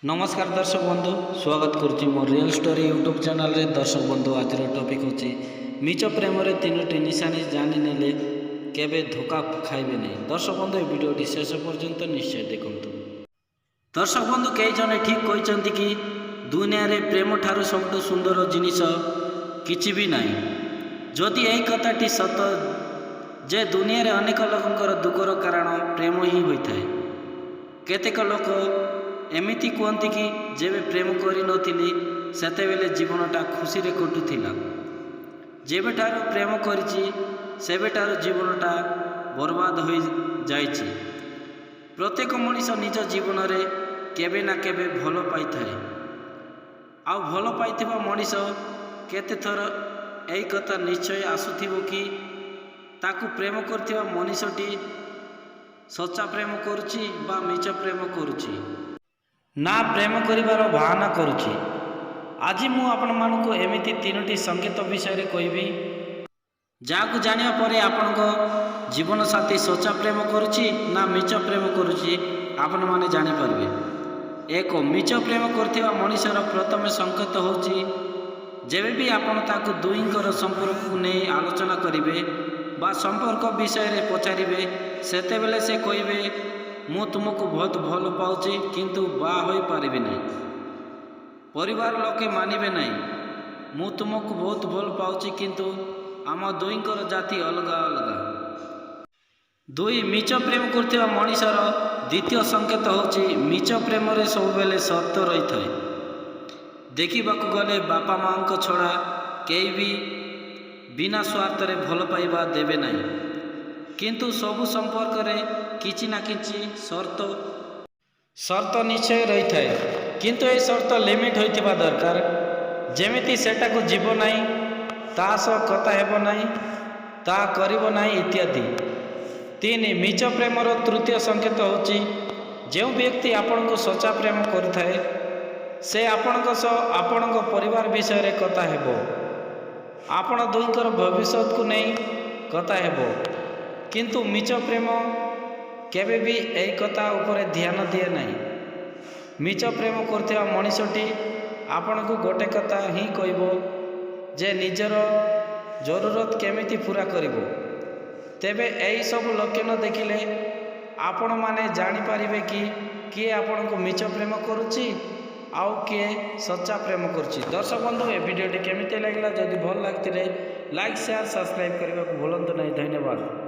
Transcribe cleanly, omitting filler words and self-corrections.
नमस्कार दर्शक बंधु स्वागत करुच्ची मो रियल स्टोरी यूट्यूब चैनल रे। दर्शक बंधु आज टॉपिक होची मिच प्रेम रे तीनोटी निशानी जानी नेले केबे धोखा खाइबे नहीं। दर्शक बंधु ए वीडियोटी शेष पर्यंत निश्चय देखंतु। दर्शक बंधु कई जने ठीक कहते कि दुनिया रे प्रेम ठारू सबुठ सुंदर जिनिस किछि भी नहीं। जदि यही कथाटी सत जे दुनिया रे अनेक लोकंकर दुखर कारण प्रेम ही होता है। केतेक लोक एमिति कहती कि जेबे प्रेम करी नथिली सेतेबेले जीवनटा खुशी रे कटुथिला, जेबेठारु प्रेम करिछि सेबेठारु जीवनटा बर्बाद हो जाइछि। प्रत्येक मनीष निज जीवन रे केबे ना केबे भल पाइथाए। आउ भल पाइथिबा मनीष केते थर एई कथा निश्चय आसुथिबो कि ताकू प्रेम करथिबा मनीषटी सच्चा प्रेम करुछि बा मिछ प्रेम करुछि ना प्रेम करिवार बहाना करुछि। आज मु आपण मानकु एमिति तीनोटी संकेत विषय कहबी जाकु जानिया परे आपनको जीवन साथी सच्चा प्रेम करुछि ना मिछ प्रेम करुछि आपण माने जानि परबे। एक मिछ प्रेम करथिबा मनीषर प्रथम संकेत होछि जेबे भी आपण ताकु दुईंकर संपर्क को नै आलोचना करिवे बा संपर्क विषय रे पचारिवे सेतेबेले से कहबे मु तुमको बहुत भल पाउछि किंतु बा होई पारिबे नहीं। परिवार लोके मानिबे नहीं मु तुमको बहुत भल पाउछि किंतु आम दुईंकर जाति अलग अलग। दुई मिछ प्रेम करथिबा मनीषर द्वितीय संकेत होछि मिछ प्रेम रे सब बेले सत्य रही थाए। देखिबाकू गले बापा मां छड़ा केई भी बिना स्वार्थ रे भल पाइबा देबे नहीं, किंतु सबु संपर्क रे किछि ना किछि शर्त निश्चय रही थाए। किंतु ए शर्त लिमिट होइथिबा दरकार जेमिति सेटा को जीव नहीं ता सह कथा हेबो नहीं ता करिबो नहीं इत्यादि। तीन मिछ प्रेमर तृतीय संकेत होछि जो व्यक्ति आपण को सच्चा प्रेम करथाए से आपण सह आपण परिवार विषय रे कथा हेबो, आपण दुईकर भविष्य को नहीं कथा हेबो। किंतु मिछ प्रेम केबे भी एई कथा उपरे ध्यान दिए नहीं। मिछ प्रेम करथिबा मनीषटी आपण को गोटे कथा ही कहबो जे निजर जरूरत केमिति पूरा करिवो। तेबे एई सब लक्षण देखिले आपण माने जानि पारिबे कि किए आपण को मिछ प्रेम करुछि आउ किए सच्चा प्रेम करुछि। दर्शक बंधु ए वीडियोटी केमिति लागला जदि भल लागथिले लाइक शेयर सब्सक्राइब करबा को भूलंतु नहीं। धन्यवाद।